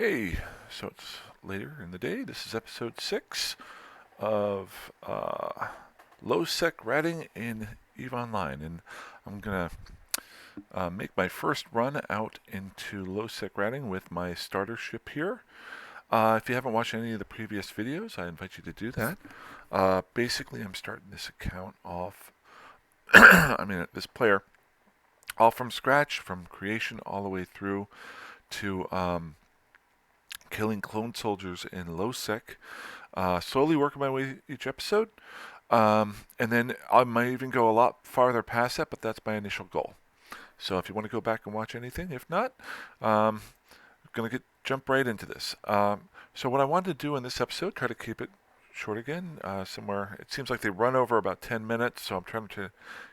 Hey, so it's later in the day. This is episode 6 of low sec ratting in EVE Online, and I'm gonna make my first run out into low sec ratting with my starter ship here. If you haven't watched any of the previous videos, I invite you to do that. Basically, I'm starting this account off, this player, all from scratch, from creation all the way through to killing clone soldiers in low sec. Slowly working my way each episode. And then I might even go a lot farther past that, but that's my initial goal. So if you want to go back and watch anything, if not, I'm going to jump right into this. So what I wanted to do in this episode, try to keep it short again, somewhere. It seems like they run over about 10 minutes, so I'm trying to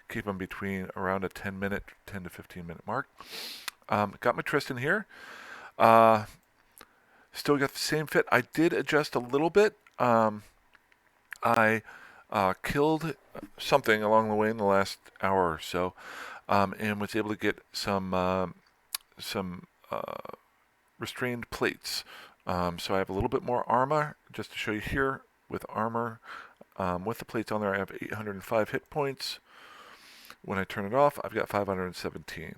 keep them between around a 10 to 15 minute mark. Got my Tristan here. Still got the same fit. I did adjust a little bit. I killed something along the way in the last hour or so, and was able to get some restrained plates. So I have a little bit more armor, just to show you here. With armor, with the plates on there, I have 805 hit points. When I turn it off, I've got 517.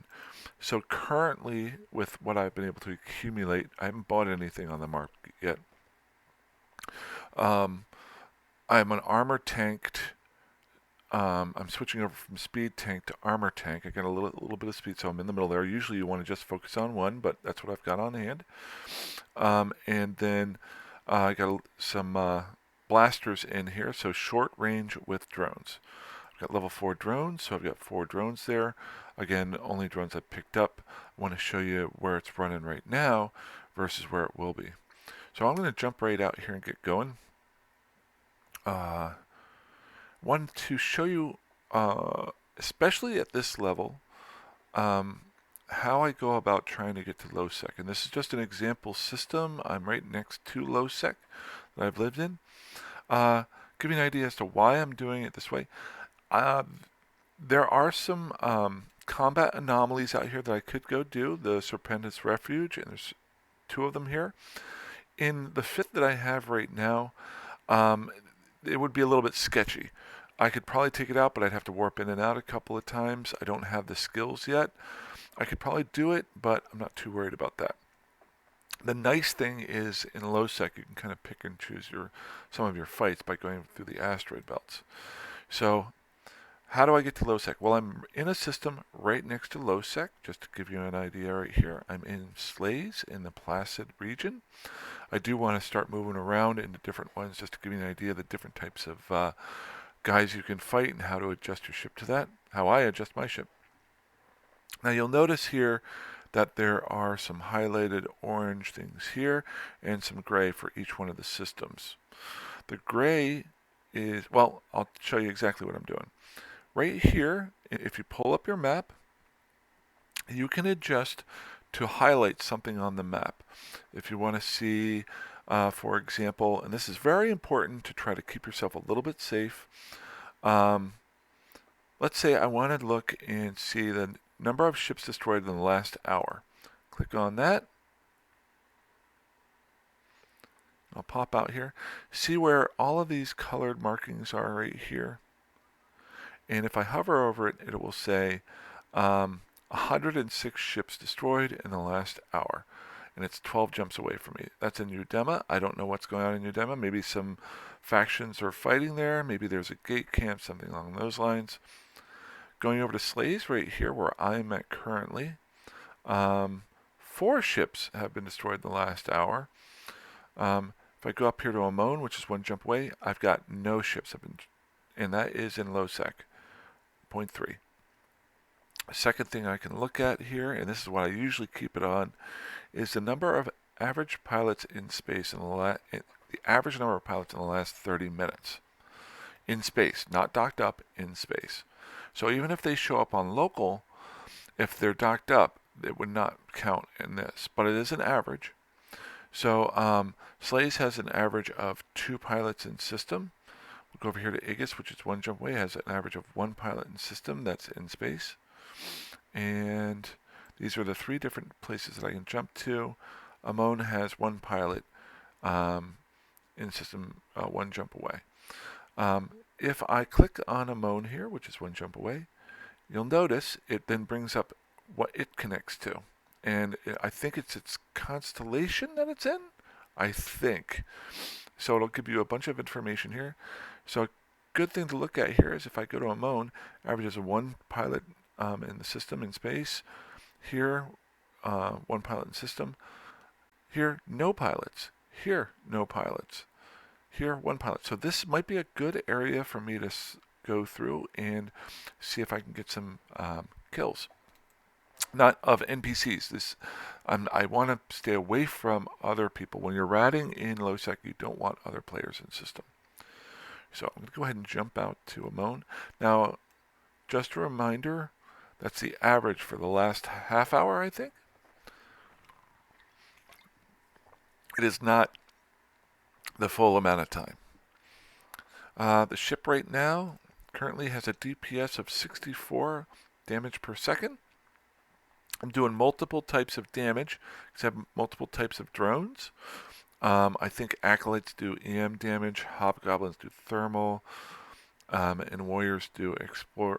So currently, with what I've been able to accumulate, I haven't bought anything on the market yet. I'm an armor tanked. I'm switching over from speed tank to armor tank. I got a little bit of speed, so I'm in the middle there. Usually you want to just focus on one, but that's what I've got on hand. And then I got some blasters in here, so short range with drones. I've got level 4 drones, so I've got 4 drones there. Again, only drones I picked up. I want to show you where it's running right now versus where it will be. So I'm going to jump right out here and get going. Wanted to show you, especially at this level, how I go about trying to get to low sec. And this is just an example system. I'm right next to low sec that I've lived in. Give you an idea as to why I'm doing it this way. There are some combat anomalies out here that I could go do. The Serpentis Refuge, and there's 2 of them here. In the fit that I have right now, it would be a little bit sketchy. I could probably take it out, but I'd have to warp in and out a couple of times. I don't have the skills yet. I could probably do it, but I'm not too worried about that. The nice thing is in low sec, you can kind of pick and choose some of your fights by going through the asteroid belts. So how do I get to low sec? Well, I'm in a system right next to low sec. Just to give you an idea right here, I'm in Slays in the Placid region. I do want to start moving around into different ones just to give you an idea of the different types of guys you can fight and how to adjust your ship to that, how I adjust my ship. Now you'll notice here that there are some highlighted orange things here and some gray for each one of the systems. The gray is, well, I'll show you exactly what I'm doing. Right here, if you pull up your map, you can adjust to highlight something on the map. If you want to see, for example, and this is very important to try to keep yourself a little bit safe. Let's say I want to look and see the number of ships destroyed in the last hour. Click on that. I'll pop out here. See where all of these colored markings are right here. And if I hover over it, it will say 106 ships destroyed in the last hour. And it's 12 jumps away from me. That's in Udema. I don't know what's going on in Udema. Maybe some factions are fighting there. Maybe there's a gate camp, something along those lines. Going over to Slays right here where I'm at currently. 4 ships have been destroyed in the last hour. If I go up here to Amon, which is 1 jump away, I've got no ships have been, and that is in low sec, 0.3. Second thing I can look at here, and this is what I usually keep it on, is the number of average pilots in space in the average number of pilots in the last 30 minutes. In space, not docked up, in space. So even if they show up on local, if they're docked up, it would not count in this, but it is an average. So Slays has an average of 2 pilots in system. We'll go over here to Aegis, which is 1 jump away, has an average of 1 pilot in system, that's in space. And these are the 3 different places that I can jump to. Amon has one pilot in system one jump away. If I click on Amon here, which is one jump away, you'll notice it then brings up what it connects to. And I think it's its constellation that it's in. I think. So it'll give you a bunch of information here. So a good thing to look at here is if I go to Amon, averages a one pilot in the system in space. Here, one pilot in system. Here, no pilots. Here, no pilots. Here, one pilot. So this might be a good area for me to go through and see if I can get some kills. Not of NPCs. I want to stay away from other people. When you're ratting in low sec, you don't want other players in system. So I'm going to go ahead and jump out to Amon. Now, just a reminder, that's the average for the last half hour, I think. It is not the full amount of time. The ship right now currently has a DPS of 64 damage per second. I'm doing multiple types of damage because I have multiple types of drones. I think Acolytes do EM damage, Hobgoblins do thermal, and Warriors do explosive.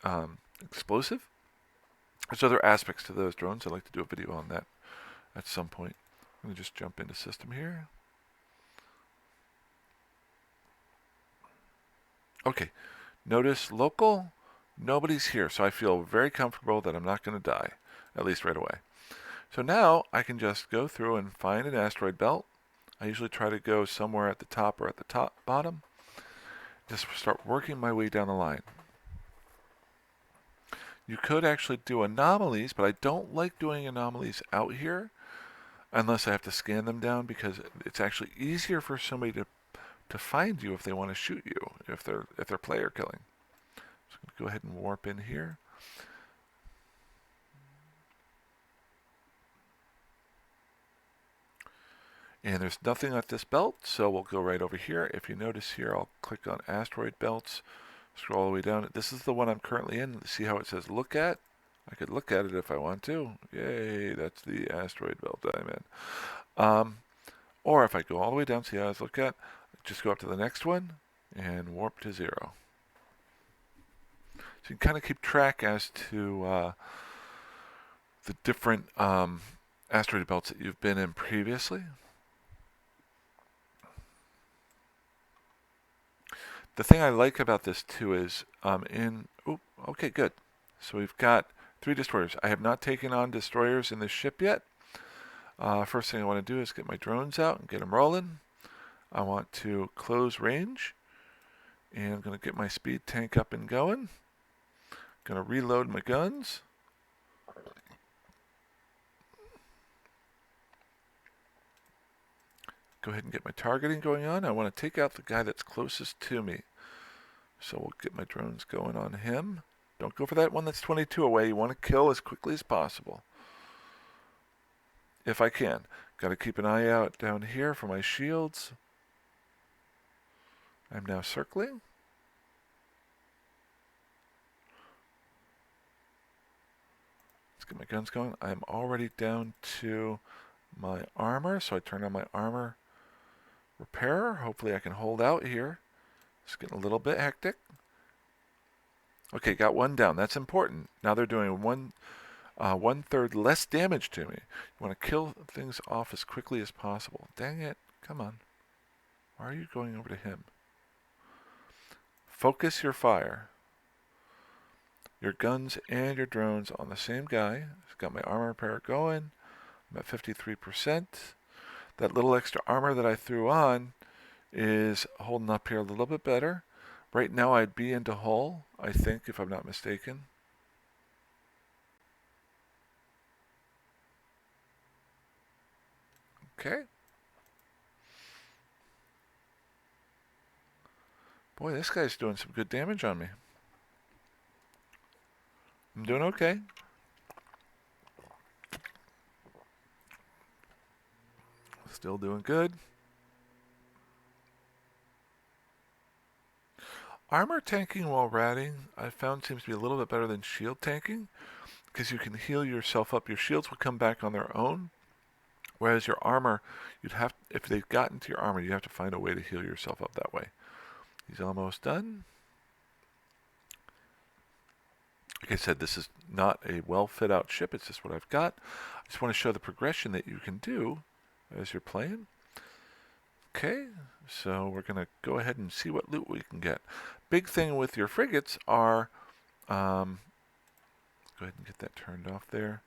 There's other aspects to those drones. I'd like to do a video on that at some point. I'm going to just jump into system here. Okay, notice local, nobody's here, so I feel very comfortable that I'm not going to die, at least right away. So now I can just go through and find an asteroid belt. I usually try to go somewhere at the top or at the bottom. Just start working my way down the line. You could actually do anomalies, but I don't like doing anomalies out here unless I have to scan them down, because it's actually easier for somebody to find you if they want to shoot you, if they're player killing. So I'm going to go ahead and warp in here. And there's nothing at this belt, so we'll go right over here. If you notice here, I'll click on asteroid belts, scroll all the way down. This is the one I'm currently in. See how it says look at? I could look at it if I want to. Yay, that's the asteroid belt I'm in. Or if I go all the way down, see how it's look at, just go up to the next one and warp to 0. So you can kind of keep track as to the different asteroid belts that you've been in previously. The thing I like about this too is okay, good. So we've got 3 destroyers. I have not taken on destroyers in this ship yet. First thing I want to do is get my drones out and get them rolling. I want to close range, and I'm going to get my speed tank up and going. Going to reload my guns. Go ahead and get my targeting going on. I want to take out the guy that's closest to me. So we'll get my drones going on him. Don't go for that one that's 22 away. You want to kill as quickly as possible, if I can. Got to keep an eye out down here for my shields. I'm now circling. Let's get my guns going. I'm already down to my armor, so I turn on my armor repairer. Hopefully I can hold out here. It's getting a little bit hectic. Okay, got one down. That's important. Now they're doing one-third less damage to me. You want to kill things off as quickly as possible. Dang it. Come on. Why are you going over to him? Focus your fire. Your guns and your drones on the same guy. I've got my armor repair going. I'm at 53%. That little extra armor that I threw on is holding up here a little bit better. Right now I'd be into hull, I think, if I'm not mistaken. Okay. Boy, this guy's doing some good damage on me. I'm doing okay. Still doing good. Armor tanking while ratting, I found, seems to be a little bit better than shield tanking, because you can heal yourself up. Your shields will come back on their own. Whereas your armor, if they've gotten to your armor, you have to find a way to heal yourself up that way. He's almost done. Like I said, this is not a well fit out ship. It's just what I've got. I just want to show the progression that you can do as you're playing. Okay, so we're going to go ahead and see what loot we can get. Big thing with your frigates are, go ahead and get that turned off there.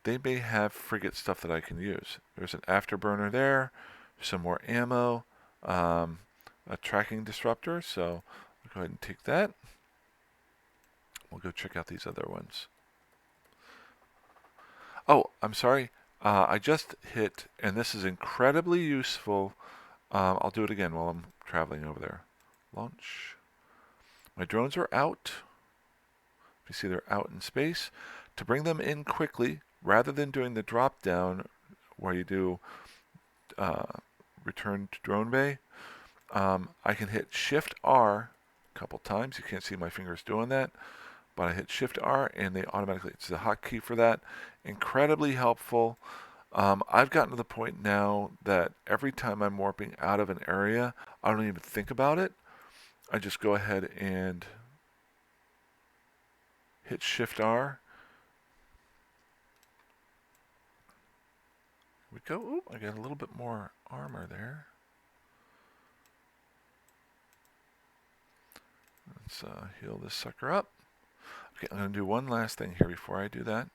They may have frigate stuff that I can use. There's an afterburner there, some more ammo, a tracking disruptor, so I'll go ahead and take that. We'll go check out these other ones. Oh, I'm sorry. I just hit, and this is incredibly useful. I'll do it again while I'm traveling over there. Launch. My drones are out. You see they're out in space. To bring them in quickly, rather than doing the drop down where you do return to drone bay, I can hit Shift R a couple times. You can't see my fingers doing that, but I hit Shift R and they automatically, it's the hotkey for that. Incredibly helpful. I've gotten to the point now that every time I'm warping out of an area, I don't even think about it. I just go ahead and hit Shift R. We go. Oop, I got a little bit more armor there. Let's heal this sucker up. Okay, I'm going to do one last thing here before I do that.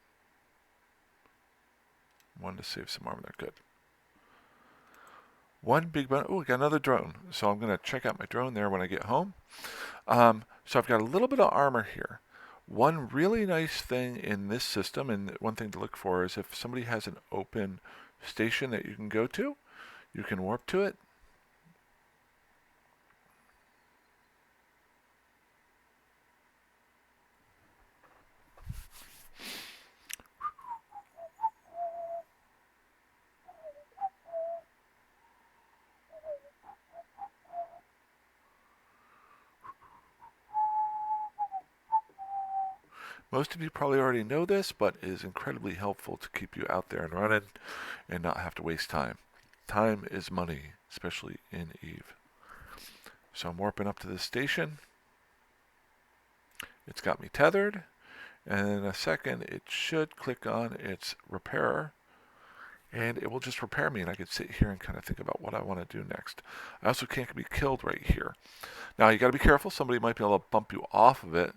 Wanted to save some armor there. Good. One big bonus. Oh, we got another drone. So I'm going to check out my drone there when I get home. So I've got a little bit of armor here. One really nice thing in this system, and one thing to look for, is if somebody has an open station that you can go to, you can warp to it. Most of you probably already know this, but it is incredibly helpful to keep you out there and running and not have to waste time. Time is money, especially in Eve. So I'm warping up to this station. It's got me tethered. And in a second, it should click on its repairer. And it will just repair me, and I can sit here and kind of think about what I want to do next. I also can't be killed right here. Now, you got to be careful. Somebody might be able to bump you off of it.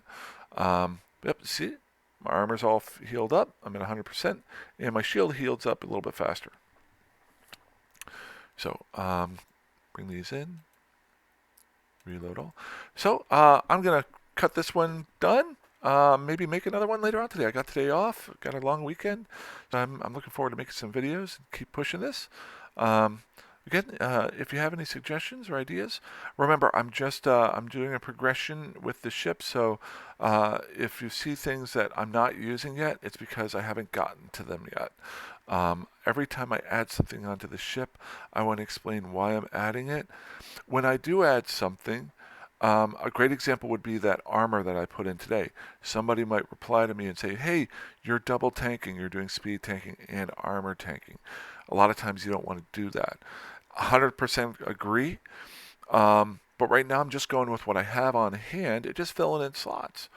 Yep, see, my armor's all healed up. I'm at 100%, and my shield heals up a little bit faster. So, bring these in. Reload all. So, I'm going to cut this one done. Maybe make another one later on today. I got today off. Got a long weekend. So I'm looking forward to making some videos and keep pushing this. Again, if you have any suggestions or ideas, remember I'm doing a progression with the ship. So if you see things that I'm not using yet, it's because I haven't gotten to them yet. Every time I add something onto the ship, I want to explain why I'm adding it. When I do add something, a great example would be that armor that I put in today. Somebody might reply to me and say, hey, you're double tanking, you're doing speed tanking and armor tanking. A lot of times you don't want to do that. 100% agree, but right now I'm just going with what I have on hand, it just filling in slots.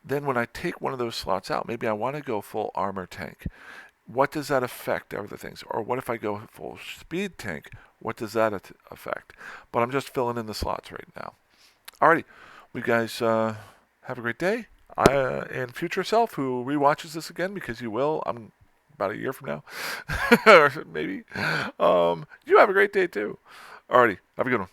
Then when I take one of those slots out, maybe I want to go full armor tank. What does that affect other things? Or what if I go full speed tank? What does that affect? But I'm just filling in the slots right now. Alrighty, we guys have a great day. And future self who rewatches this again, because you will. I'm about a year from now, or maybe. You have a great day too. Alrighty, have a good one.